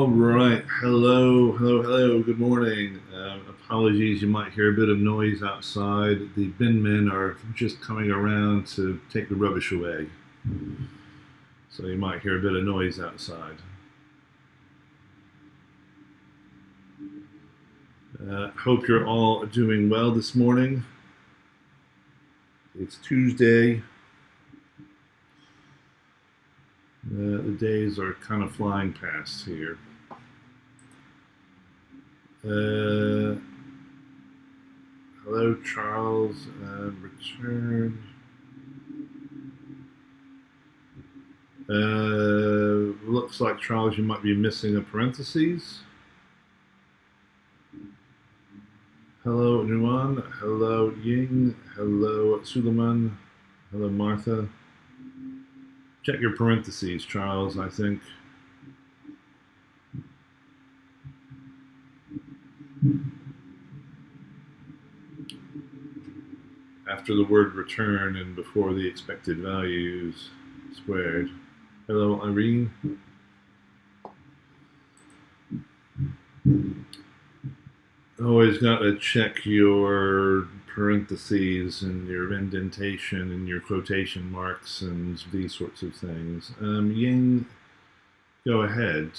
right. Hello. Good morning. Apologies, you might hear a bit of noise outside. The bin men are just coming around to take the rubbish away. So you might hear a bit of noise outside. Hope you're all doing well this morning. It's Tuesday. The days are kind of flying past here. Hello, Charles. Return. Looks like, Charles, you might be missing a parentheses. Hello, Nuan. Hello, Ying. Hello, Suleiman. Hello, Martha. Check your parentheses, Charles, I think. After the word return and before the expected values squared. Hello, Irene. Always got to check your parentheses and your indentation and your quotation marks and these sorts of things. Ying, go ahead.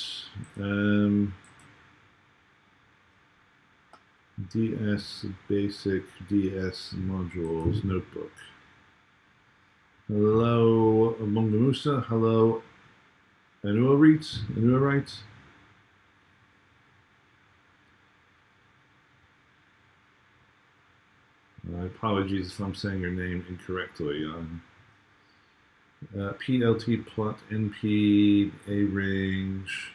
DS Basic DS Modules Notebook. Hello, Mungamusa. Hello, Anuarites. Apologies if I'm saying your name incorrectly. PLT plot NP A range.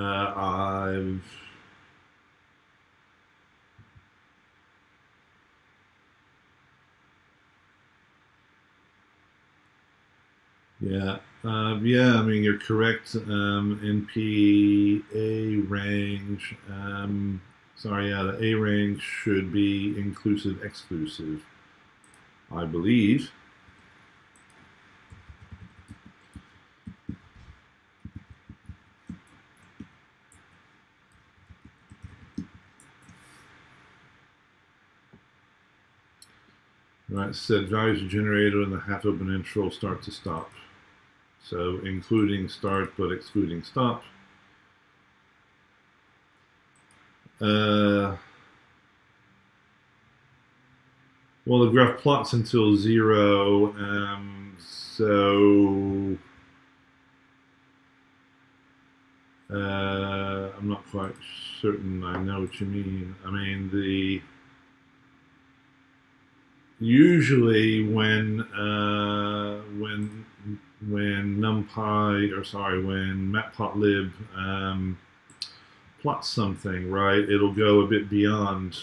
I've I mean, you're correct. NP A range. The A range should be inclusive, exclusive, I believe. Right, said values are generated when the half open interval start to stop. So including start but excluding stop. Well, the graph plots until 0, so I'm not quite certain I know what you mean. I mean, usually when matplotlib plots something, right, it'll go a bit beyond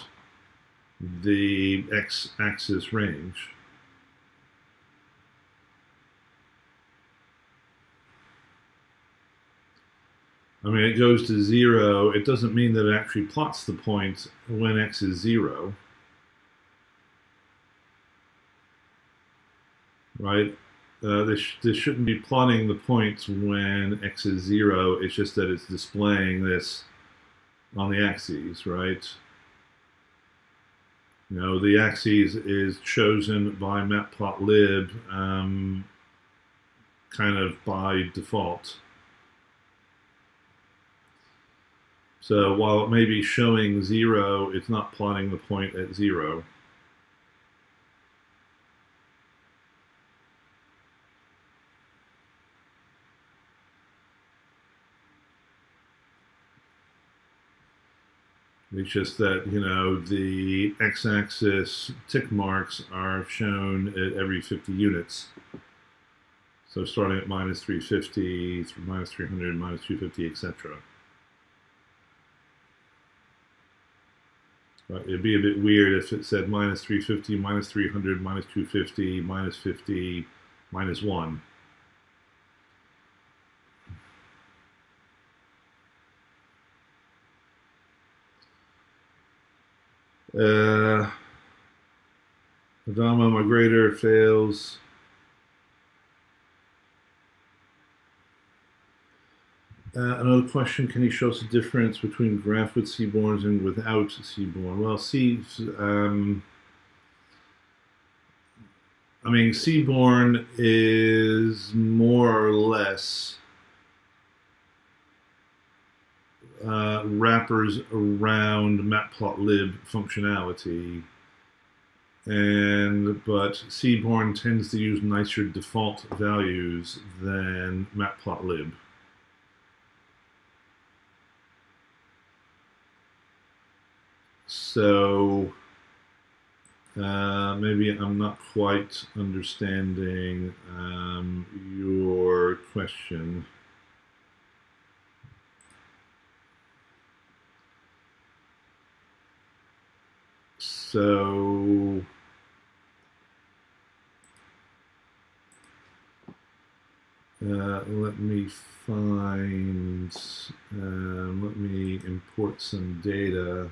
the x-axis range. I mean, it goes to 0. It doesn't mean that it actually plots the point when x is 0. Right? This shouldn't be plotting the points when x is 0. It's just that it's displaying this on the axes, right? You know, the axes is chosen by matplotlib kind of by default. So while it may be showing 0, it's not plotting the point at 0. It's just that, you know, the x-axis tick marks are shown at every 50 units. So starting at minus 350, through minus 300, minus 250, etc. Right, it'd be a bit weird if it said minus 350, minus 300, minus 250, minus 50, minus 1. Adama migrator fails. Another question, can you show us the difference between graft with seaborns and without seaborn? Well, I mean, seaborn is more or less wrappers around matplotlib functionality, but seaborn tends to use nicer default values than matplotlib. So maybe I'm not quite understanding your question. So let me let me import some data.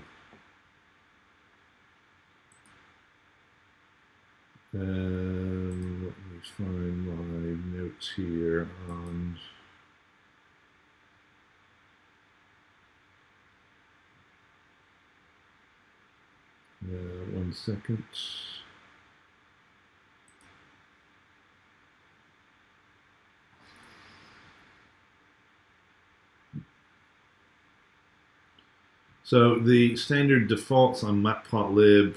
And let me find my notes here on one second. So the standard defaults on matplotlib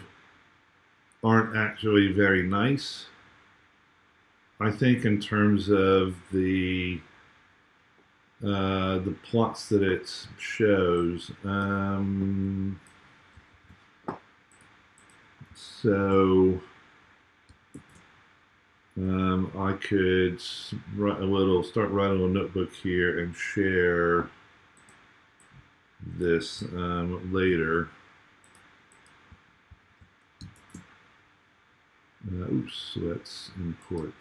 aren't actually very nice. I think in terms of the plots that it shows. So I could start writing a little notebook here and share this later. Oops, let's import.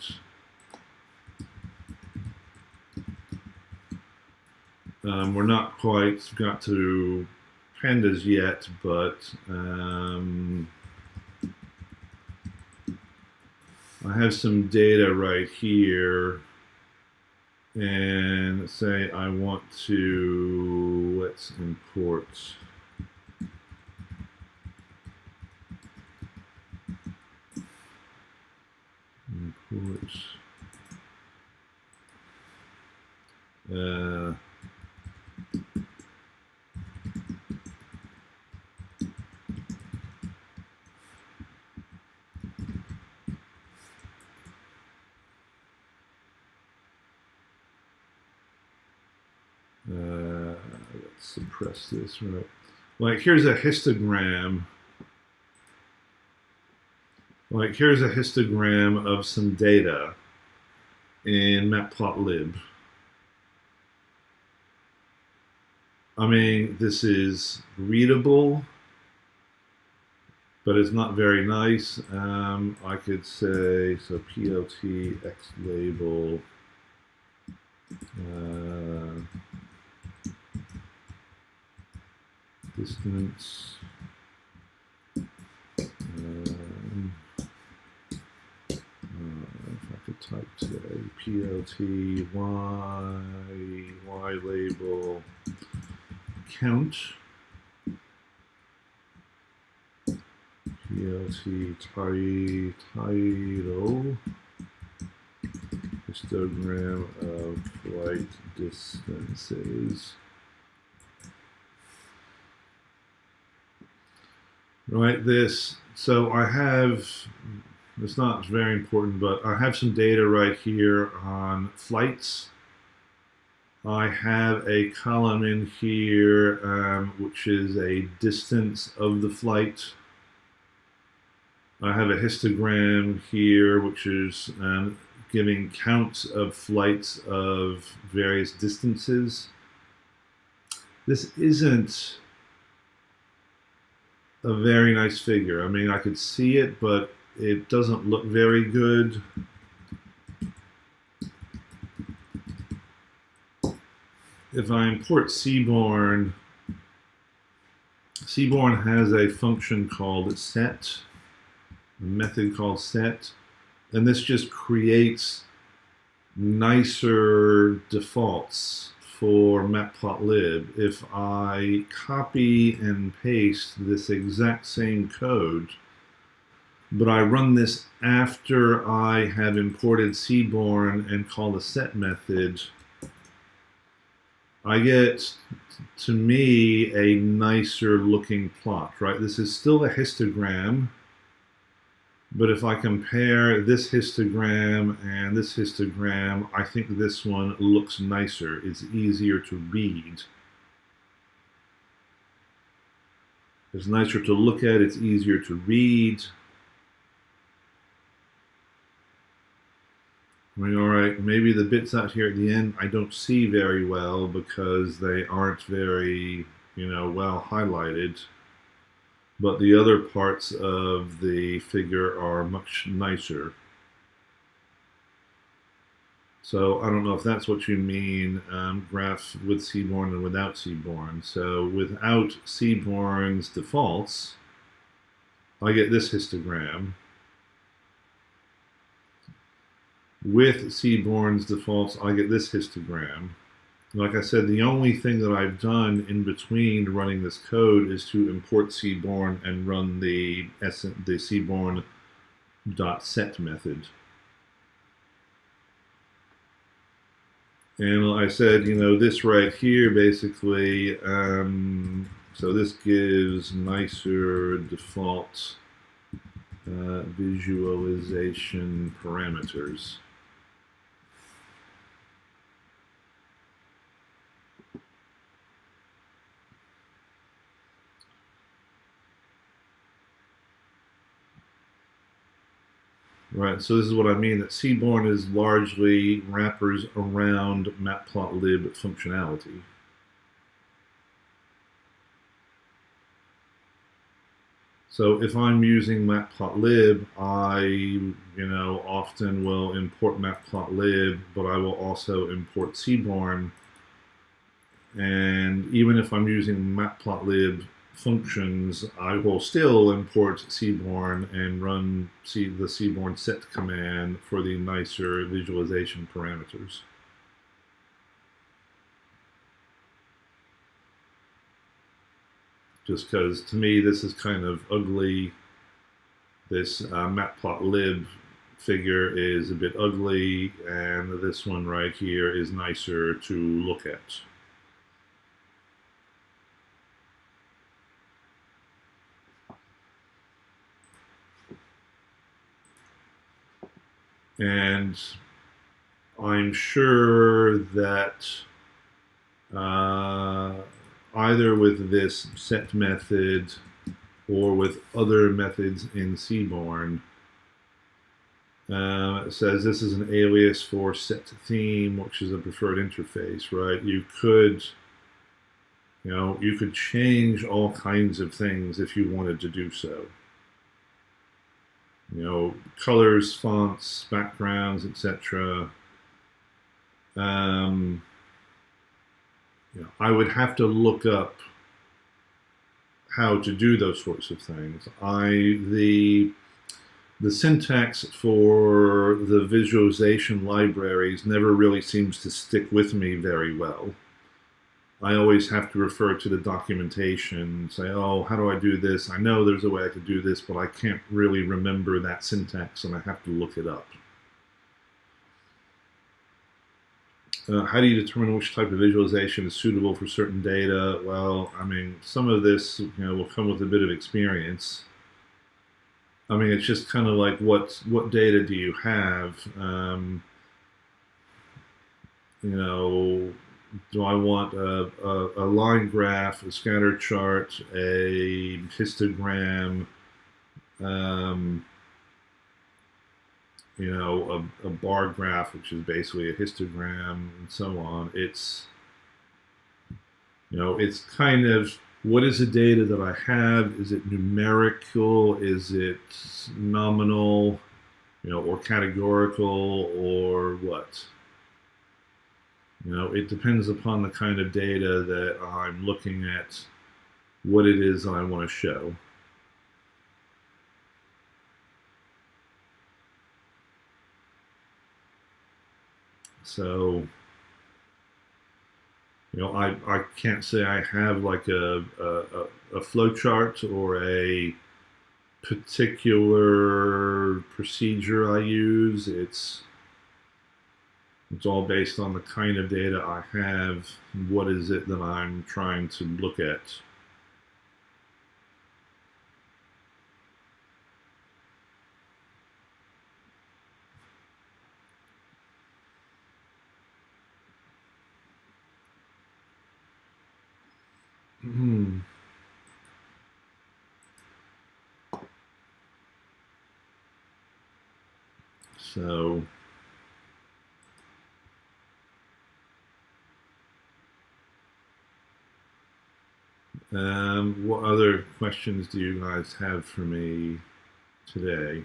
We're not quite got to pandas yet, but I have some data right here, and say I want to, let's import. Let's suppress this, right? Like here's a histogram. Like here's a histogram of some data in matplotlib. I mean, this is readable, but it's not very nice. I could say, so plt x label distance if I could type today, plt y label count, plt title, histogram of flight distances. Right, so I have, it's not very important, but I have some data right here on flights. I have a column in here which is a distance of the flight. I have a histogram here which is giving counts of flights of various distances. This isn't a very nice figure. I mean, I could see it, but it doesn't look very good. If I import Seaborn, Seaborn has a function called set, a method called set, and this just creates nicer defaults for matplotlib. If I copy and paste this exact same code, but I run this after I have imported Seaborn and call the set method, I get, to me, a nicer looking plot, right? This is still a histogram, but if I compare this histogram and this histogram, I think this one looks nicer. It's easier to read. It's nicer to look at, it's easier to read. I mean, all right, maybe the bits out here at the end I don't see very well because they aren't very, well highlighted. But the other parts of the figure are much nicer. So I don't know if that's what you mean, graph with Seaborn and without Seaborn. So without Seaborn's defaults, I get this histogram. With Seaborn's defaults, I get this histogram. Like I said, the only thing that I've done in between running this code is to import Seaborn and run the Seaborn.set method. And I said, this right here basically, so this gives nicer default visualization parameters. Right, so this is what I mean, that Seaborn is largely wrappers around matplotlib functionality. So if I'm using matplotlib, I, often will import matplotlib, but I will also import Seaborn. And even if I'm using matplotlib functions, I will still import Seaborn and run the Seaborn set command for the nicer visualization parameters. Just because, to me, this is kind of ugly. This matplotlib figure is a bit ugly, and this one right here is nicer to look at. And I'm sure that either with this set method or with other methods in Seaborn, it says this is an alias for set theme, which is a preferred interface, right? You could change all kinds of things if you wanted to do so. Colors, fonts, backgrounds, etc. I would have to look up how to do those sorts of things. The syntax for the visualization libraries never really seems to stick with me very well. I always have to refer to the documentation and say, oh, how do I do this? I know there's a way I could do this, but I can't really remember that syntax, and I have to look it up. How do you determine which type of visualization is suitable for certain data? Well, I mean, some of this will come with a bit of experience. I mean, it's just kind of like what data do you have? Do I want a line graph, a scatter chart, a histogram, a bar graph, which is basically a histogram and so on. It's kind of, what is the data that I have? Is it numerical? Is it nominal? Or categorical, or what? It depends upon the kind of data that I'm looking at, what it is that I want to show. So, I can't say I have like a flow chart or a particular procedure I use. It's all based on the kind of data I have. What is it that I'm trying to look at? So, what other questions do you guys have for me today?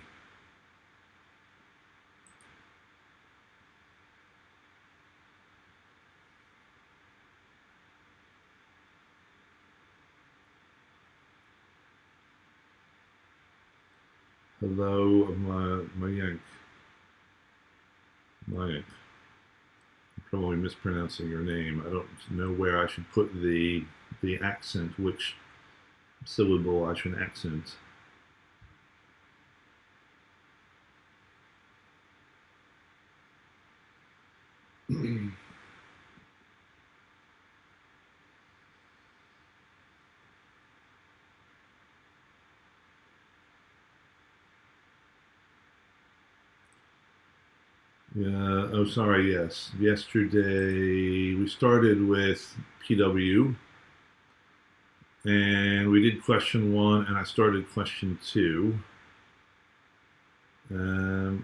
Hello, Mayank. I'm probably mispronouncing your name. I don't know where I should put the accent, which syllable I should accent. Yeah, oh, sorry, yes. Yesterday we started with PW, and we did question 1, and I started question 2. Let me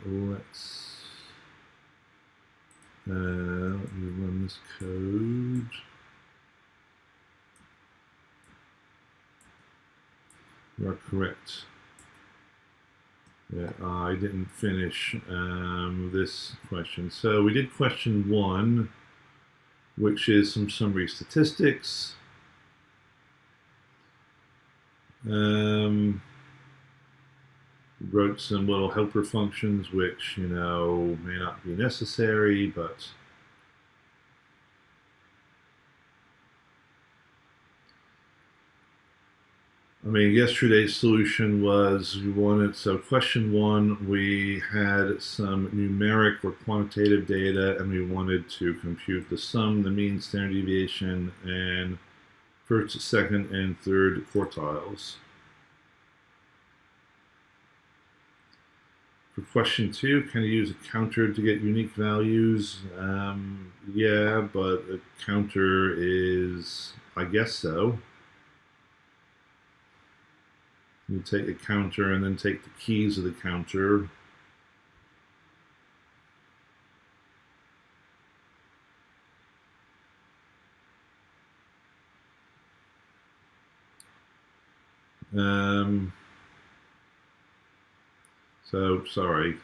run this code. You are correct. Yeah, I didn't finish this question. So we did question 1, which is some summary statistics. Wrote some little helper functions, which, may not be necessary, but yesterday's solution was so question 1, we had some numeric or quantitative data, and we wanted to compute the sum, the mean, standard deviation, and first, second, and third quartiles. For question 2, can you use a counter to get unique values? Yeah, but a counter is, I guess so. You take a counter and then take the keys of the counter. So sorry.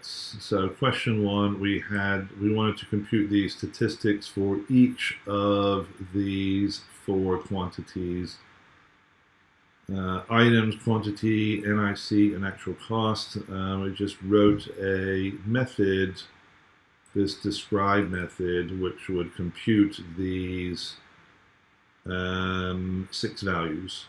So question 1, we wanted to compute the statistics for each of these 4 quantities. Items, quantity, NIC, and actual cost. We just wrote a method, this describe method, which would compute these 6 values.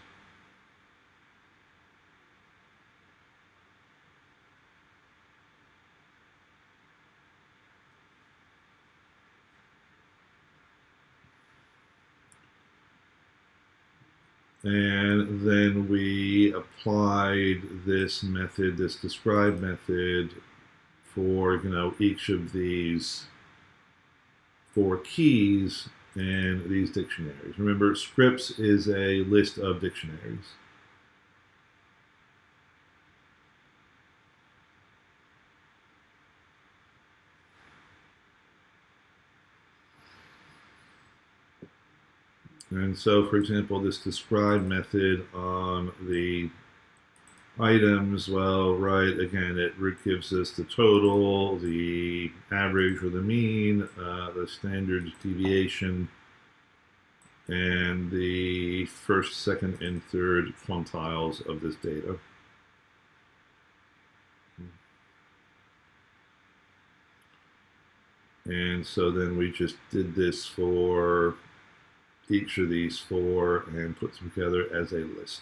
And then we applied this method, this describe method, for each of these 4 keys in these dictionaries. Remember, scripts is a list of dictionaries. And so, for example, this describe method on the items, well, right, again, it gives us the total, the average or the mean, the standard deviation, and the first, second, and third quantiles of this data. And so then we just did this for each of these four and put them together as a list.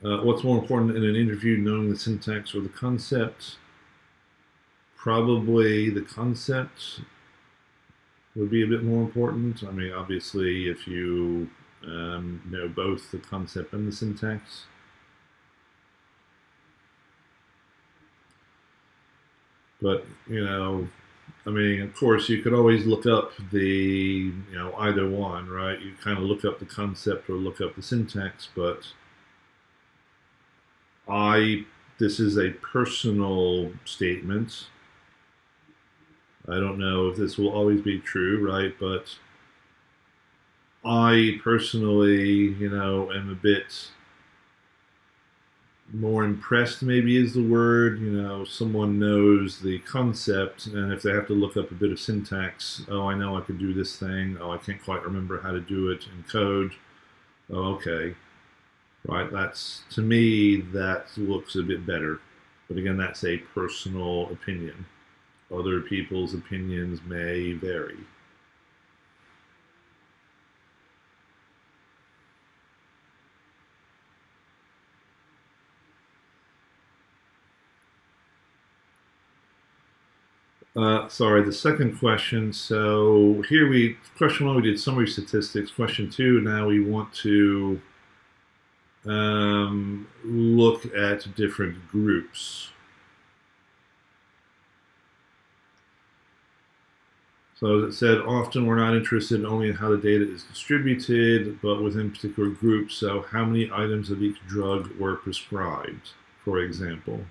What's more important in an interview, knowing the syntax or the concept? Probably the concept would be a bit more important. I mean, obviously, if you know both the concept and the syntax. But, you know, I mean, of course, you could always look up the, either one, right? You kind of look up the concept or look up the syntax, but this is a personal statement. I don't know if this will always be true, right? But I personally, am a bit more impressed, maybe is the word. Someone knows the concept, and if they have to look up a bit of syntax, oh, I know I could do this thing. Oh, I can't quite remember how to do it in code. Oh, okay. Right, to me, that looks a bit better. But again, that's a personal opinion. Other people's opinions may vary. Sorry, the second question. So here question one, we did summary statistics. Question two, now we want to look at different groups. So as it said, often we're not interested only in how the data is distributed, but within particular groups. So how many items of each drug were prescribed, for example?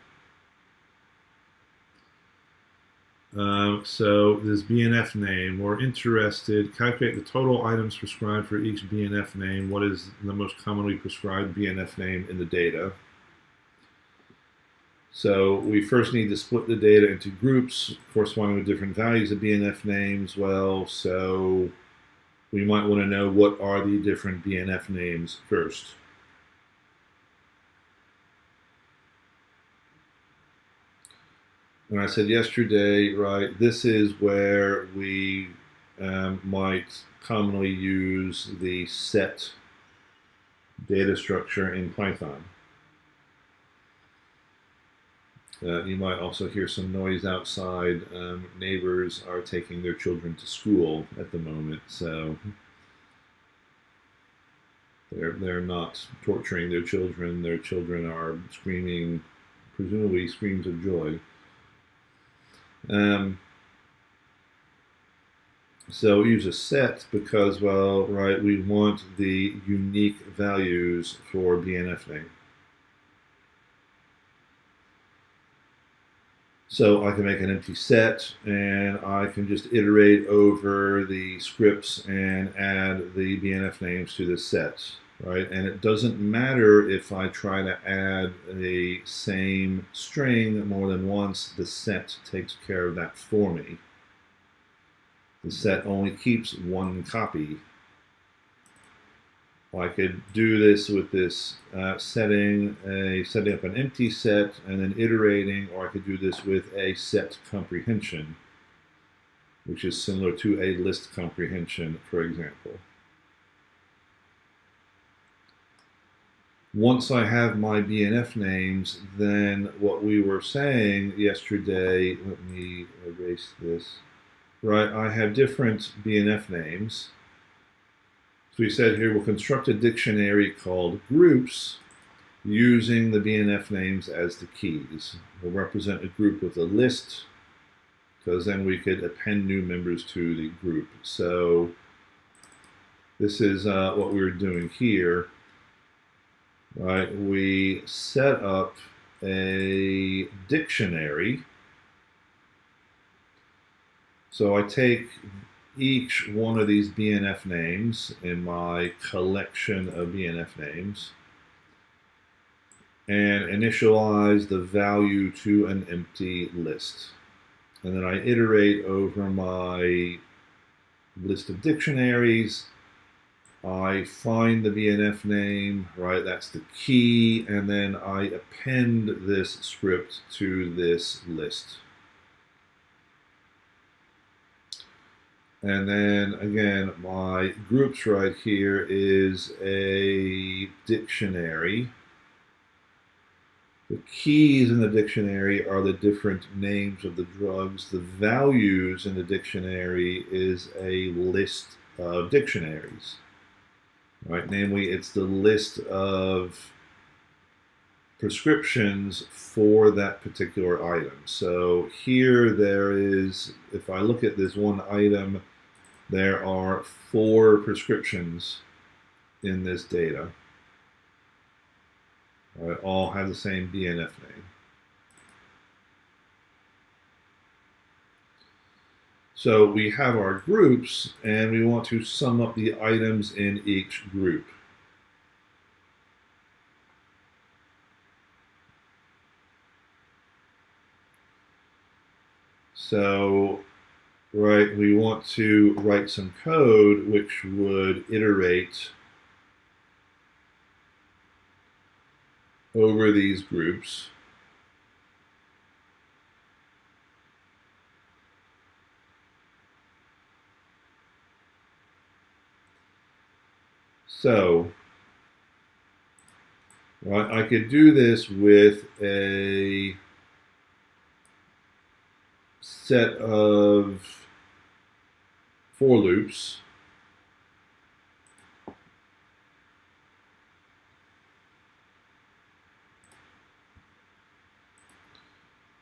So this BNF name, we're interested, calculate the total items prescribed for each BNF name. What is the most commonly prescribed BNF name in the data? So we first need to split the data into groups corresponding with different values of BNF names. Well, so we might want to know what are the different BNF names first. And I said yesterday, right, this is where we might commonly use the set data structure in Python. You might also hear some noise outside. Neighbors are taking their children to school at the moment, so they're not torturing their children. Their children are screaming, presumably screams of joy. So we use a set because, well, right, we want the unique values for BNF name. So I can make an empty set, and I can just iterate over the scripts and add the BNF names to this set, right? And it doesn't matter if I try to add the same string more than once, the set takes care of that for me. The set only keeps one copy. I could do this with this setting up an empty set and then iterating, or I could do this with a set comprehension, which is similar to a list comprehension, for example. Once I have my BNF names, then what we were saying yesterday, let me erase this, right, I have different BNF names. So we said here we'll construct a dictionary called groups using the BNF names as the keys. We'll represent a group with a list, because then we could append new members to the group. So this is what we were doing here. Right, we set up a dictionary. So I take each one of these BNF names in my collection of BNF names and initialize the value to an empty list. And then I iterate over my list of dictionaries. I find the BNF name, right? That's the key, and then I append this script to this list. And then again, my groups right here is a dictionary. The keys in the dictionary are the different names of the drugs. The values in the dictionary is a list of dictionaries. Right? Namely, it's the list of prescriptions for that particular item. So here there is, if I look at this one item, there are 4 prescriptions in this data. Right, all have the same BNF name. So we have our groups, and we want to sum up the items in each group. So, right, we want to write some code which would iterate over these groups. So, right, I could do this with a set of for loops.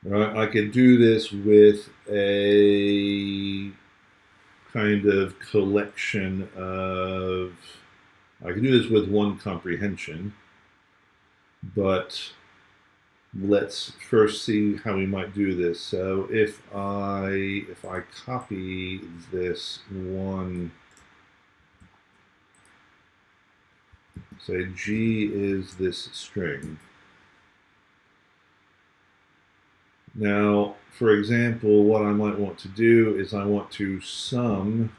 Right, I could do this with a kind of collection of, I could do this with one comprehension, but let's first see how we might do this. So if I copy this one, say G is this string. Now, for example, what I might want to do is I want to sum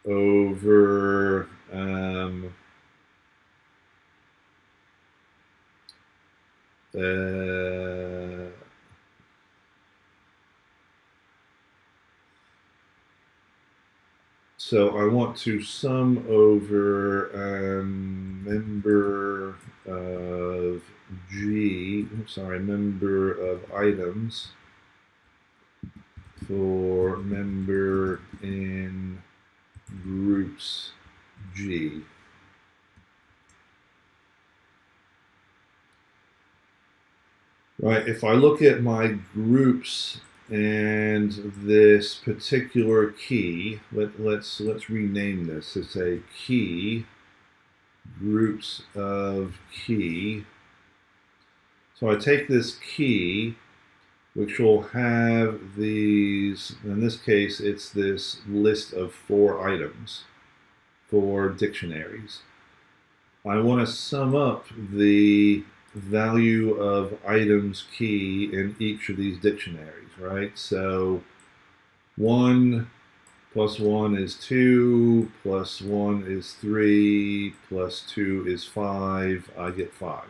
over so I want to sum over member of G, member of items for member in groups G. Right, if I look at my groups and this particular key, let's rename this. It's a key, groups of key. So I take this key, which will have these, in this case, it's this list of 4 items, 4 dictionaries. I want to sum up the value of items key in each of these dictionaries, right? So 1 plus 1 is 2, plus 1 is 3, plus 2 is 5, I get 5.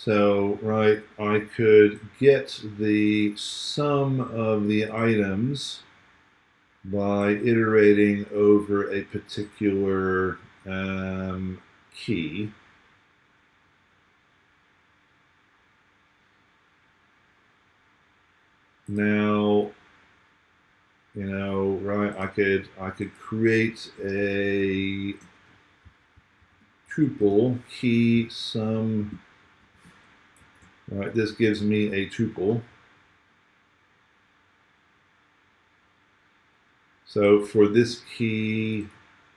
So, right, I could get the sum of the items by iterating over a particular key. Now, right, I could create a tuple key sum. Right, this gives me a tuple. So for this key,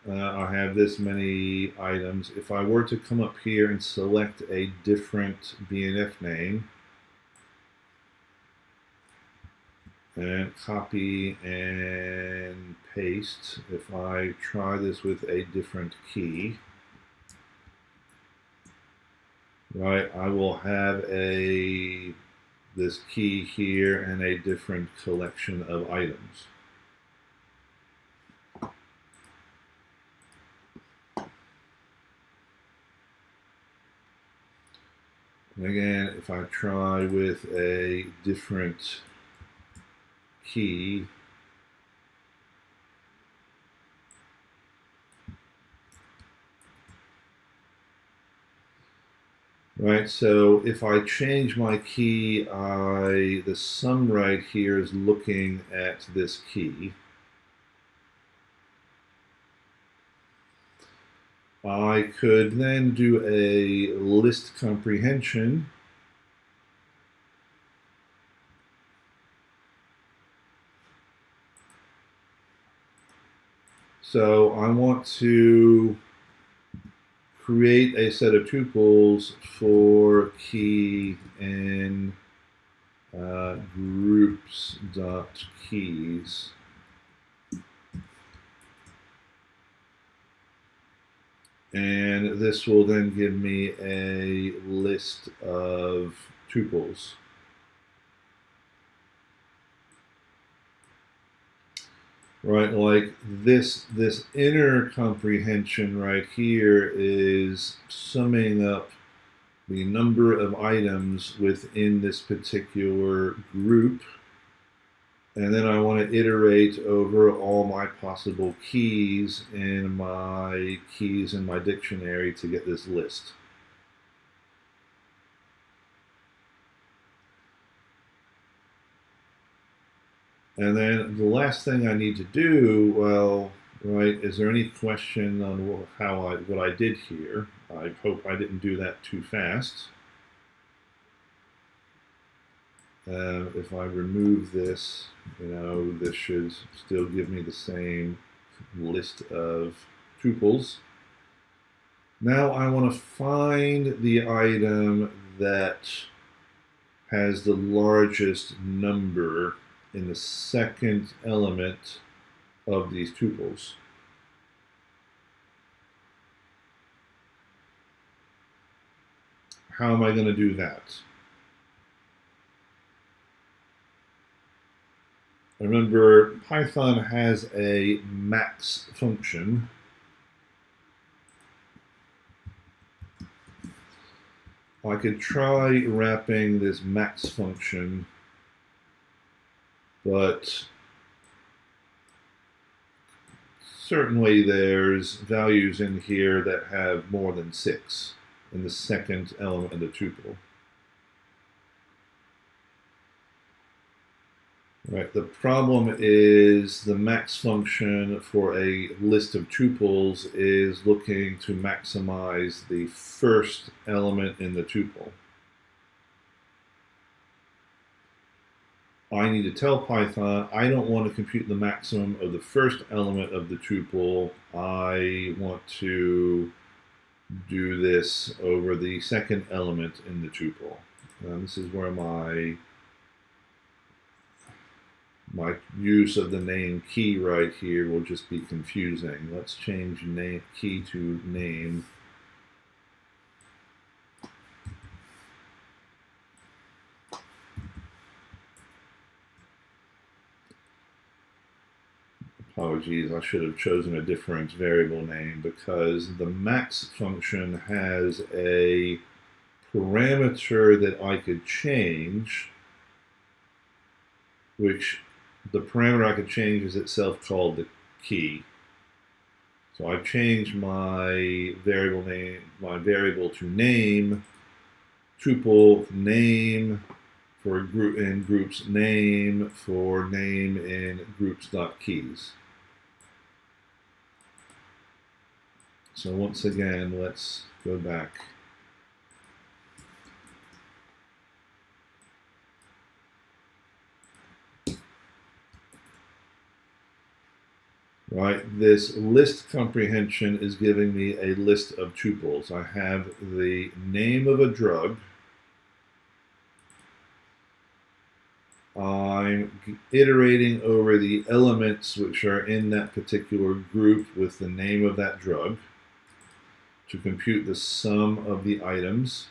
I have this many items. If I were to come up here and select a different BNF name and copy and paste, if I try this with a different key, right, I will have this key here and a different collection of items. And again, if I try with a different key, right, so if I change my key, the sum right here is looking at this key. I could then do a list comprehension. So I want to create a set of tuples for key in groups.keys. And this will then give me a list of tuples. Right, like this inner comprehension right here is summing up the number of items within this particular group. And then I want to iterate over all my possible keys in my dictionary to get this list. And then the last thing I need to do, well, right, is there any question on what I did here? I hope I didn't do that too fast. If I remove this, this should still give me the same list of tuples. Now I want to find the item that has the largest number in the second element of these tuples. How am I going to do that? Remember, Python has a max function. I could try wrapping this max function, but certainly there's values in here that have more than 6 in the second element of the tuple. Right, the problem is the max function for a list of tuples is looking to maximize the first element in the tuple. I need to tell Python I don't want to compute the maximum of the first element of the tuple. I want to do this over the second element in the tuple. This is where my use of the name key right here will just be confusing. Let's change key to name. Apologies, I should have chosen a different variable name because the max function has a parameter that I could change, which the parameter I could change is itself called the key. So I've changed my variable to name, tuple name for group in groups name for name in groups.keys. So once again, let's go back. right? This list comprehension is giving me a list of tuples. I have the name of a drug. I'm iterating over the elements which are in that particular group with the name of that drug to compute the sum of the items.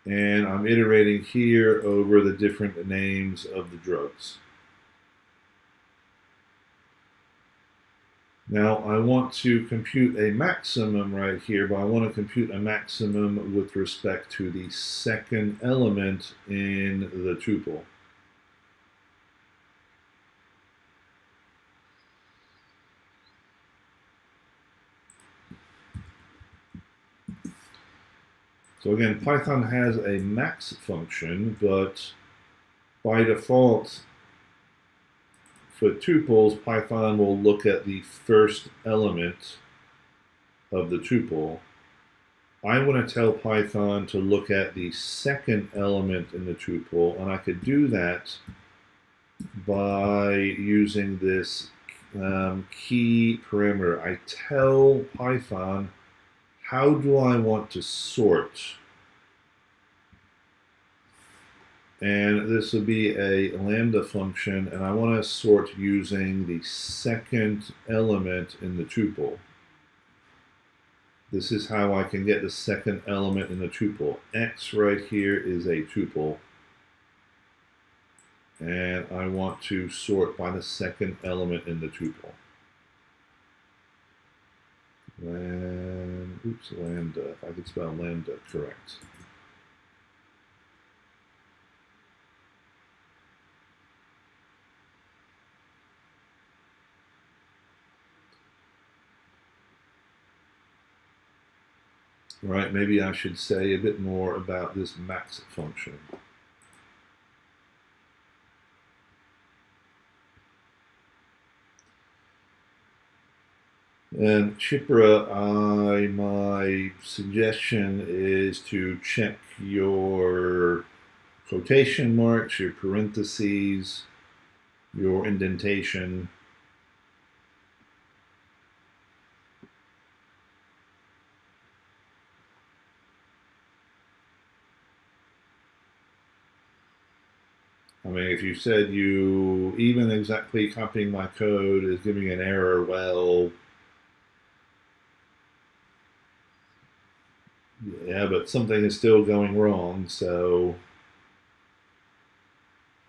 And I'm iterating here over the different names of the drugs. Now I want to compute a maximum right here, but I want to compute a maximum with respect to the second element in the tuple. So again, Python has a max function, but by default, for tuples, Python will look at the first element of the tuple. I want to tell Python to look at the second element in the tuple, and I could do that by using this key parameter. I tell Python, how do I want to sort? And this would be a lambda function, and I want to sort using the second element in the tuple. This is how I can get the second element in the tuple. X right here is a tuple. And I want to sort by the second element in the tuple. Lambda, if I could spell lambda correct. Right, maybe I should say a bit more about this max function. And Shipra, my suggestion is to check your quotation marks, your parentheses, your indentation. I mean, if you said you, even exactly copying my code is giving an error, well, yeah, but something is still going wrong, so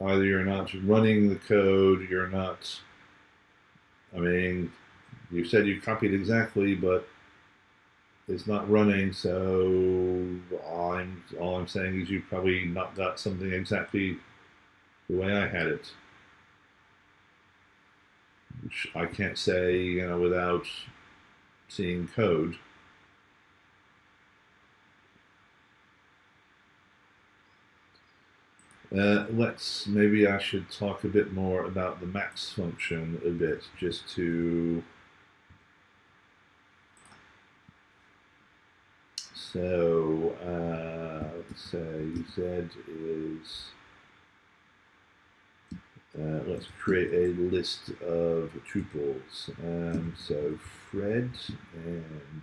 either you're not running the code, you're not, I mean, you said you copied exactly, but it's not running, so all I'm saying is you probably not got something exactly the way I had it. Which I can't say, you know, without seeing code. Maybe I should talk a bit more about the max function a bit, just to, so let's say Z is, let's create a list of tuples. So Fred and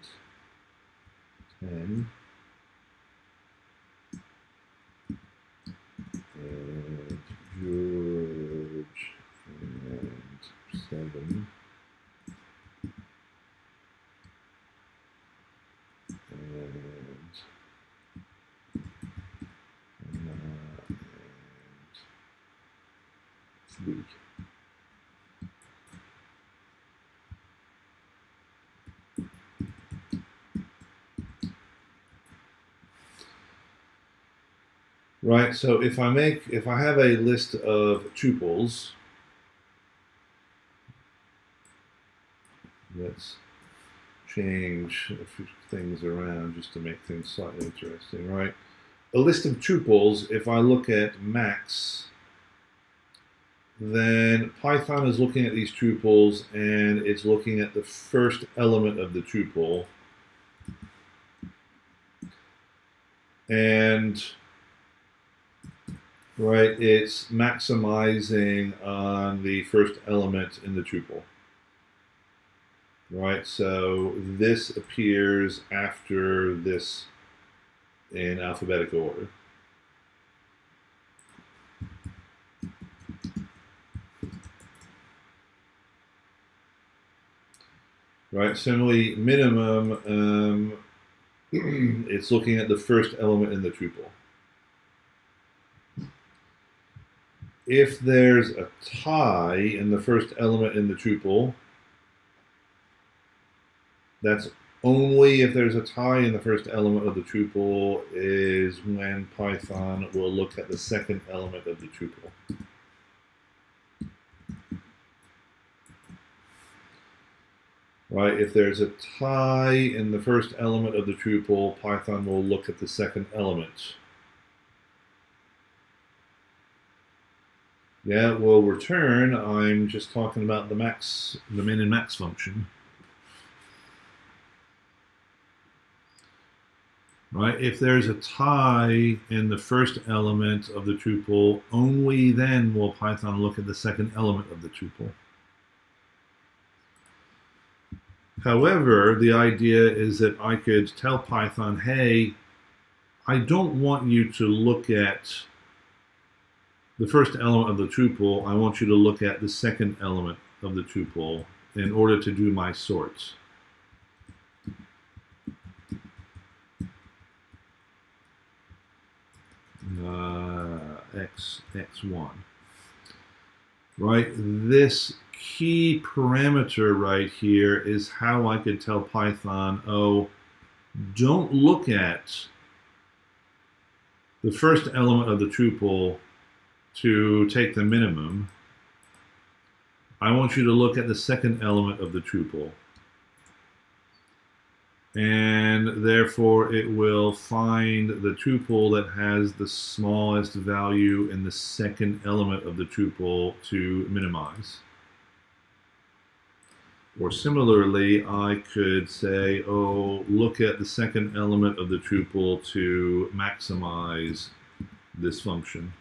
10. And George and 7. And 3. Right, so if I have a list of tuples, let's change a few things around just to make things slightly interesting, right? A list of tuples, if I look at max, then Python is looking at these tuples and it's looking at the first element of the tuple. And right, it's maximizing on the first element in the tuple. right? So this appears after this in alphabetical order. Right, similarly, minimum, it's looking at the first element in the tuple. If there's a tie in the first element in the tuple, that's only if there's a tie in the first element of the tuple is when Python will look at the second element of the tuple. Right, if there's a tie in the first element of the tuple, Python will look at the second element. Yeah, it will return. I'm just talking about the min and max function. Right, if there's a tie in the first element of the tuple, only then will Python look at the second element of the tuple. However, the idea is that I could tell Python, hey, I don't want you to look at the first element of the tuple. I want you to look at the second element of the tuple in order to do my sorts. X1. Right, this key parameter right here is how I could tell Python, oh, don't look at the first element of the tuple to take the minimum. I want you to look at the second element of the tuple. And therefore it will find the tuple that has the smallest value in the second element of the tuple to minimize. Or similarly, I could say, oh, look at the second element of the tuple to maximize this function.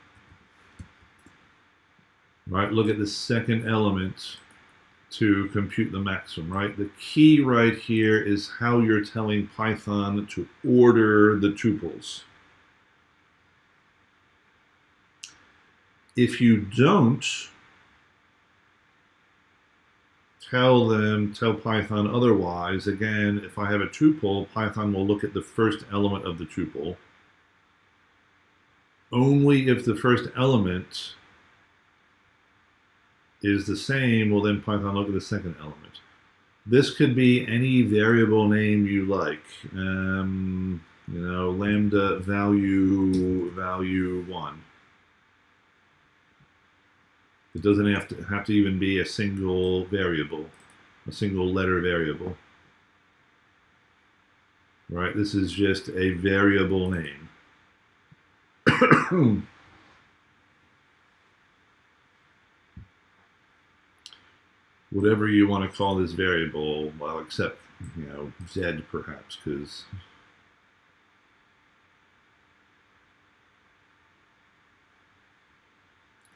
Right, look at the second element to compute the maximum, right? The key right here is how you're telling Python to order the tuples. If you don't tell Python otherwise, again, if I have a tuple, Python will look at the first element of the tuple. Only if the first element is the same will then Python look at the second element. This could be any variable name you like. Lambda value 1. It doesn't have to even be a single variable, a single letter variable. Right? This is just a variable name. Whatever you want to call this variable, well, except, Z perhaps, because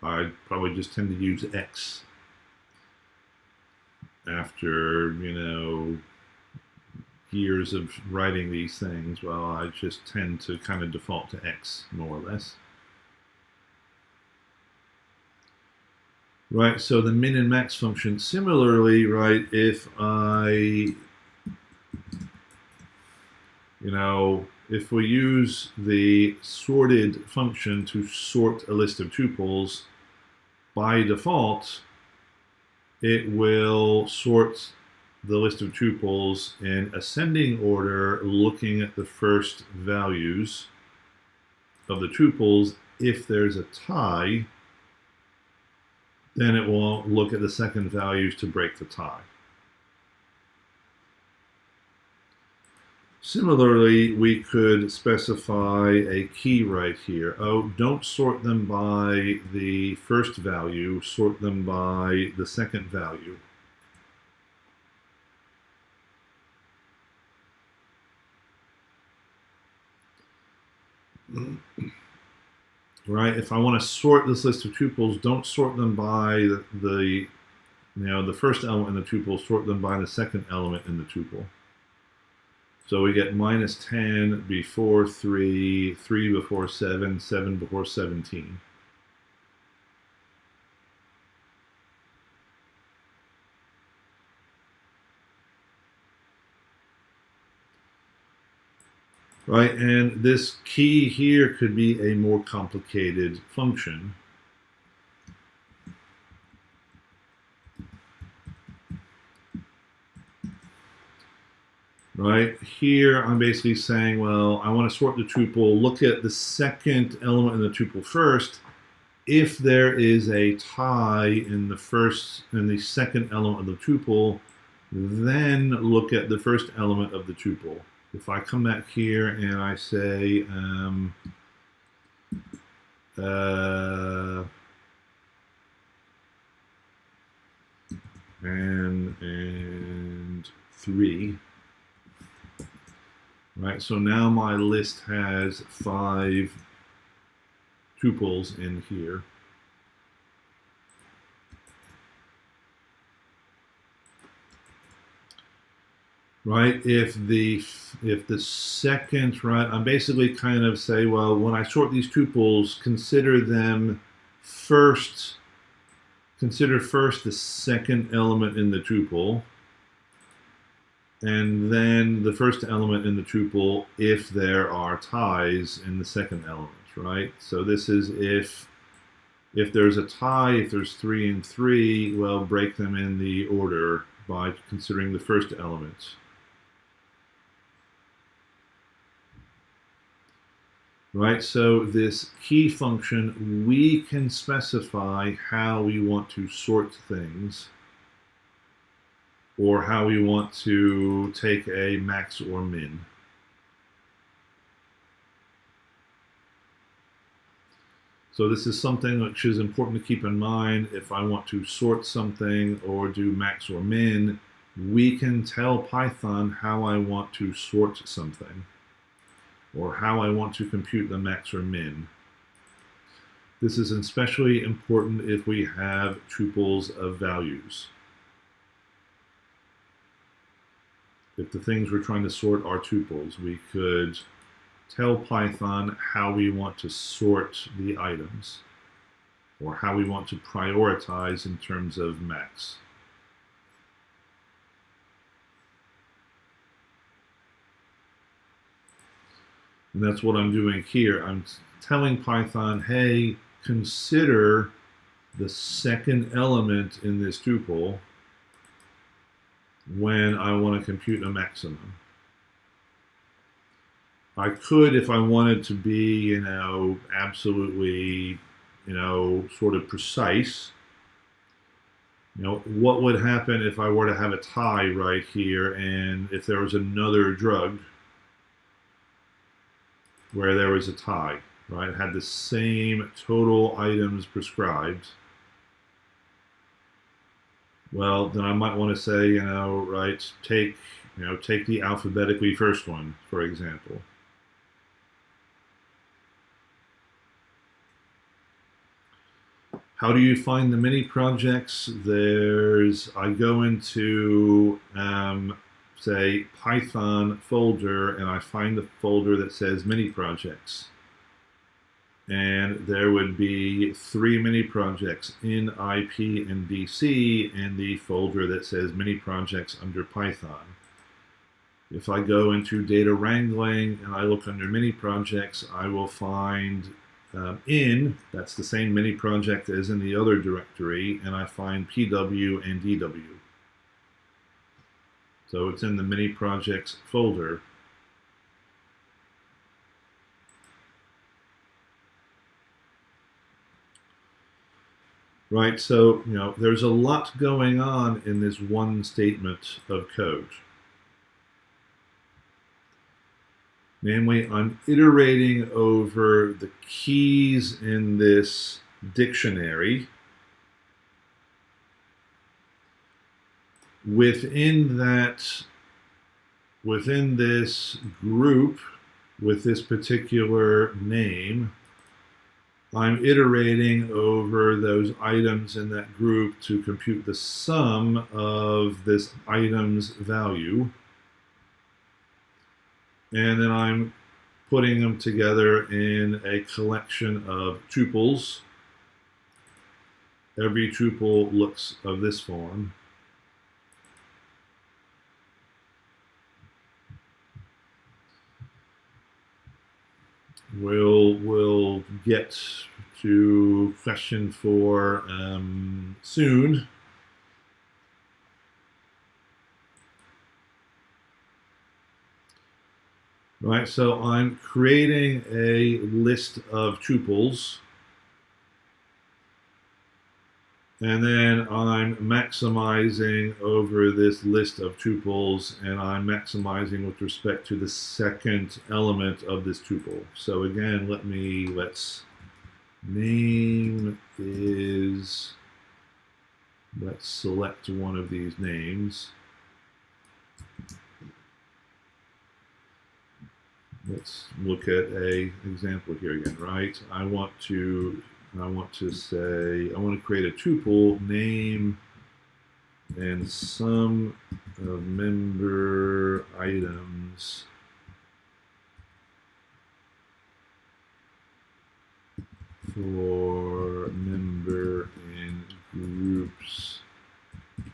I probably just tend to use X after, years of writing these things. Well, I just tend to kind of default to X, more or less. Right, so the min and max function, similarly, right, if if we use the sorted function to sort a list of tuples, by default, it will sort the list of tuples in ascending order, looking at the first values of the tuples. If there's a tie, then it will look at the second values to break the tie. Similarly, we could specify a key right here. Oh, don't sort them by the first value, sort them by the second value. Right, if I want to sort this list of tuples, don't sort them by the Now the first element in the tuple, sort them by the second element in the tuple. So we get minus 10 before 3, 3 before 7, 7 before 17. Right, and this key here could be a more complicated function. Right, here I'm basically saying, well, I want to sort the tuple, look at the second element in the tuple first. If there is a tie in the second element of the tuple, then look at the first element of the tuple. If I come back here and I say and 3, right? So now my list has 5 tuples in here. Right, if the second, right, I'm basically kind of say, well, when I sort these tuples, consider first the second element in the tuple, and then the first element in the tuple if there are ties in the second element, right? So this is if there's a tie, if there's 3 and 3, well, break them in the order by considering the first element. Right, so this key function, we can specify how we want to sort things, or how we want to take a max or min. So this is something which is important to keep in mind. If I want to sort something or do max or min, we can tell Python how I want to sort something, or how I want to compute the max or min. This is especially important if we have tuples of values. If the things we're trying to sort are tuples, we could tell Python how we want to sort the items, or how we want to prioritize in terms of max. And that's what I'm doing here. I'm telling Python, hey, consider the second element in this tuple when I want to compute a maximum. I could, if I wanted to be, absolutely, sort of precise, what would happen if I were to have a tie right here, and if there was another drug where there was a tie, right? It had the same total items prescribed. Well, then I might want to say, right, take the alphabetically first one, for example. How do you find the mini projects? I go into say Python folder, and I find the folder that says mini projects, and there would be 3 mini projects in IP and DC in the folder that says mini projects under Python. If I go into data wrangling and I look under mini projects, I will find that's the same mini project as in the other directory, and I find PW and DW. So it's in the mini projects folder. Right, so there's a lot going on in this one statement of code. Namely, I'm iterating over the keys in this dictionary. Within this group, with this particular name, I'm iterating over those items in that group to compute the sum of this item's value. And then I'm putting them together in a collection of tuples. Every tuple looks of this form. We'll get to question 4 soon. Right, so I'm creating a list of tuples, and then I'm maximizing over this list of tuples, and I'm maximizing with respect to the second element of this tuple. So again, let's name is, let's select one of these names. Let's look at a example here again, right? I want to create a tuple, name and sum of member items for member in groups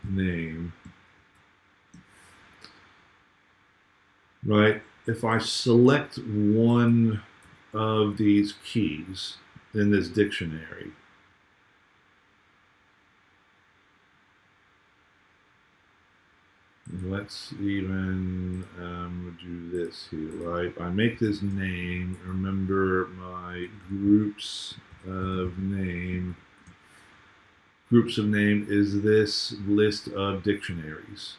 name. Right? If I select one of these keys in this dictionary, let's even do this here, right? I make this name, remember my groups of name. Groups of name is this list of dictionaries.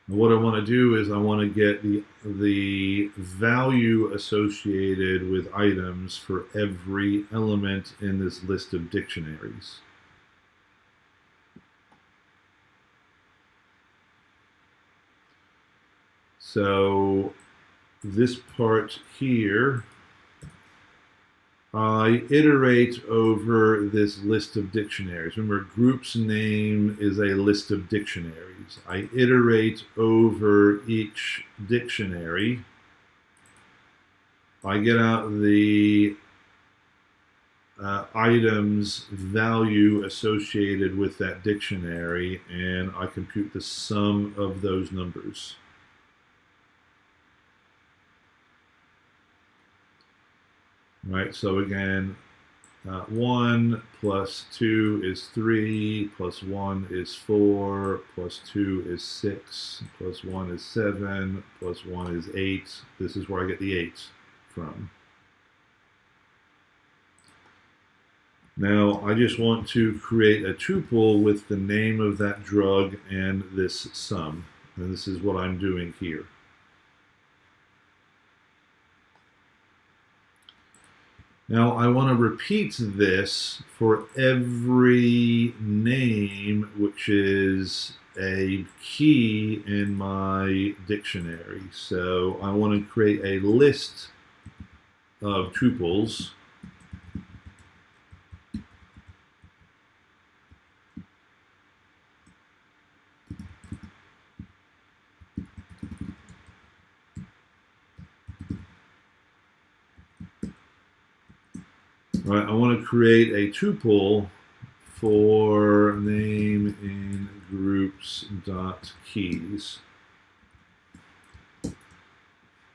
What I want to do is I want to get the value associated with items for every element in this list of dictionaries. So this part here, I iterate over this list of dictionaries. Remember, groups name is a list of dictionaries. I iterate over each dictionary. I get out the items value associated with that dictionary, and I compute the sum of those numbers. Right, so again, 1 plus 2 is 3, plus 1 is 4, plus 2 is 6, plus 1 is 7, plus 1 is 8. This is where I get the 8 from. Now, I just want to create a tuple with the name of that drug and this sum. And this is what I'm doing here. Now I want to repeat this for every name which is a key in my dictionary. So I want to create a list of tuples. Right, I want to create a tuple for name in groups dot keys.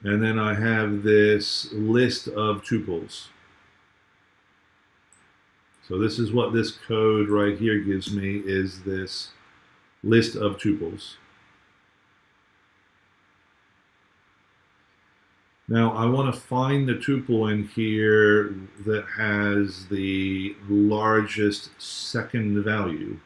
And then I have this list of tuples. So this is what this code right here gives me, is this list of tuples. Now I want to find the tuple in here that has the largest second value.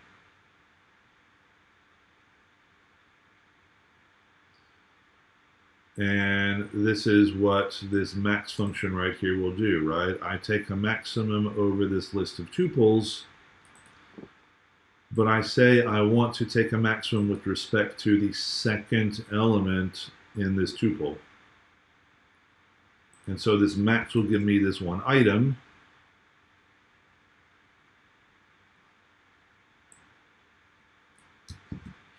And this is what this max function right here will do, right? I take a maximum over this list of tuples, but I say I want to take a maximum with respect to the second element in this tuple. And so this max will give me this one item.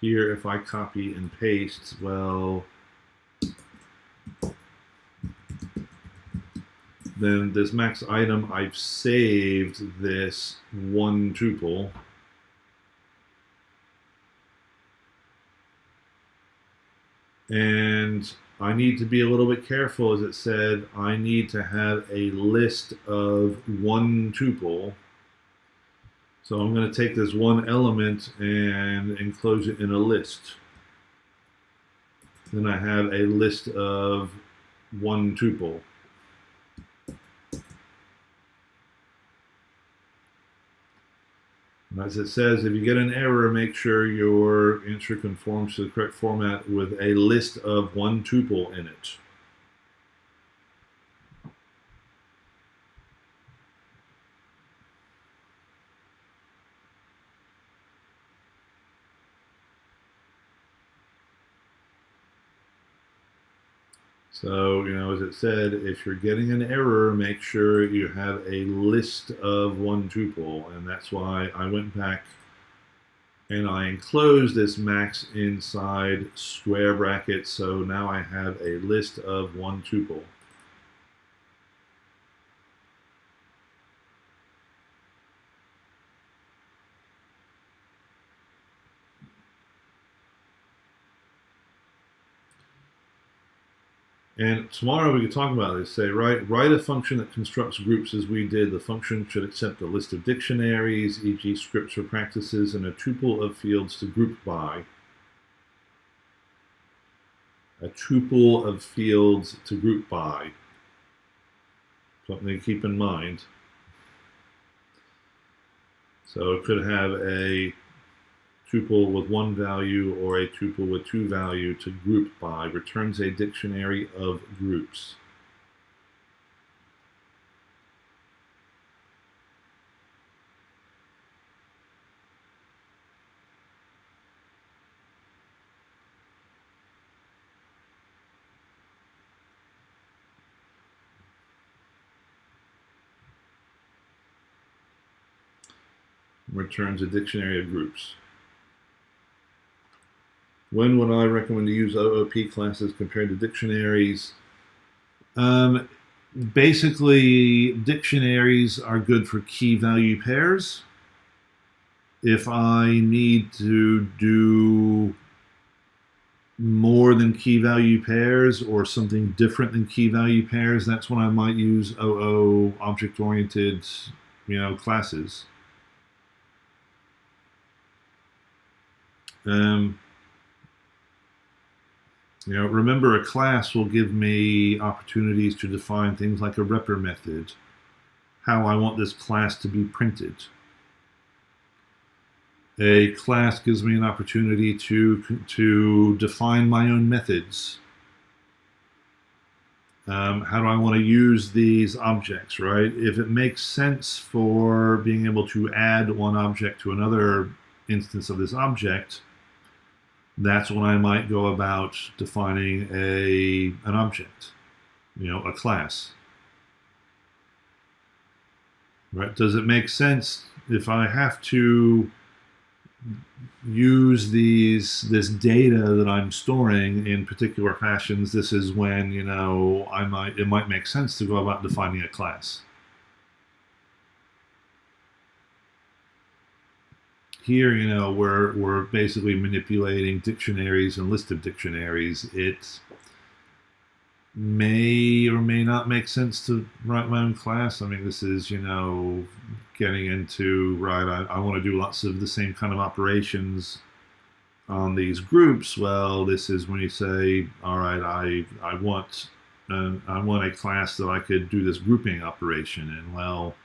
Here, if I copy and paste, well, then this max item, I've saved this one tuple. And I need to be a little bit careful, as it said, I need to have a list of one tuple. So I'm going to take this one element and enclose it in a list. Then I have a list of one tuple. As it says, if you get an error, make sure your answer conforms to the correct format with a list of one tuple in it. So, as it said, if you're getting an error, make sure you have a list of one tuple. And that's why I went back and I enclosed this max inside square brackets. So now I have a list of one tuple. And tomorrow we can talk about this. Say, write a function that constructs groups as we did. The function should accept a list of dictionaries, e.g. scripts or practices, and a tuple of fields to group by. A tuple of fields to group by. Something to keep in mind. So it could have a tuple with one value or a tuple with two value to group by, returns a dictionary of groups. Returns a dictionary of groups. When would I recommend to use OOP classes compared to dictionaries? Basically, dictionaries are good for key value pairs. If I need to do more than key value pairs or something different than key value pairs, that's when I might use OO object-oriented, classes. Remember, a class will give me opportunities to define things like a repr method, how I want this class to be printed. A class gives me an opportunity to define my own methods. How do I want to use these objects, right? If it makes sense for being able to add one object to another instance of this object, that's when I might go about defining an object, a class. Right? Does it make sense if I have to use this data that I'm storing in particular fashions? This is when, it might make sense to go about defining a class. Here, we're basically manipulating dictionaries and list of dictionaries. It may or may not make sense to write my own class. I mean, this is, getting into, I want to do lots of the same kind of operations on these groups. Well, this is when you say, all right, I want a class that I could do this grouping operation in. Well,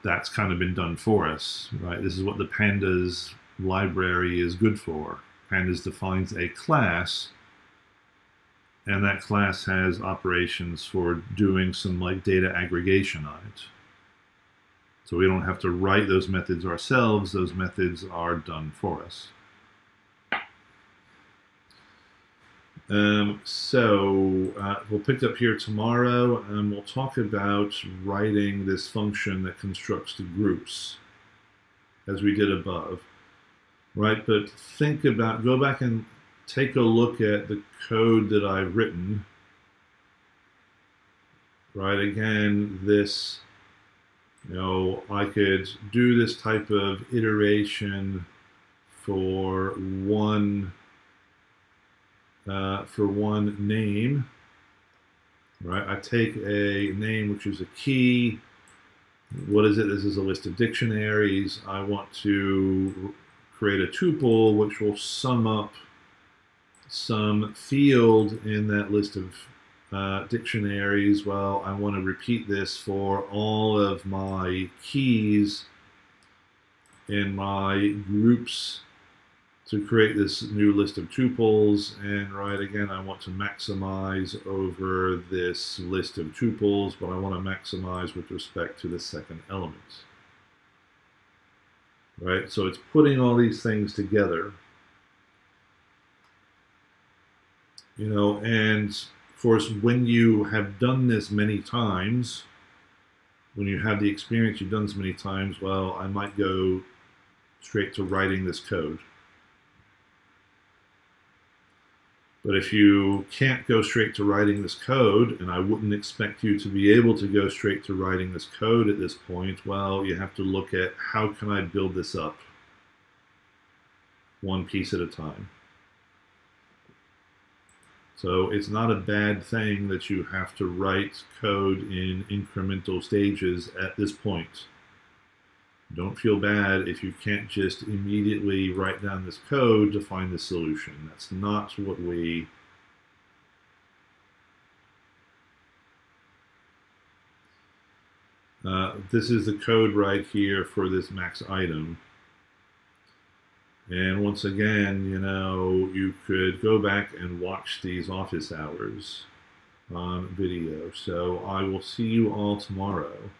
that's kind of been done for us, right? This is what the pandas library is good for. Pandas defines a class, and that class has operations for doing some data aggregation on it. So we don't have to write those methods ourselves. Those methods are done for us. We'll pick up here tomorrow, and we'll talk about writing this function that constructs the groups, as we did above, right? But go back and take a look at the code that I've written, right? Again, I could do this type of iteration for one name, right? I take a name which is a key. What is it? This is a list of dictionaries. I want to create a tuple which will sum up some field in that list of dictionaries. Well, I want to repeat this for all of my keys in my groups to create this new list of tuples. And right, again, I want to maximize over this list of tuples, but I want to maximize with respect to the second element. Right, so it's putting all these things together. And of course, when you have done this many times, when you have the experience you've done this many times, well, I might go straight to writing this code. But if you can't go straight to writing this code, and I wouldn't expect you to be able to go straight to writing this code at this point, well, you have to look at how can I build this up one piece at a time. So it's not a bad thing that you have to write code in incremental stages at this point. Don't feel bad if you can't just immediately write down this code to find the solution. That's not what we... this is the code right here for this max item. And once again, you could go back and watch these office hours on video. So I will see you all tomorrow.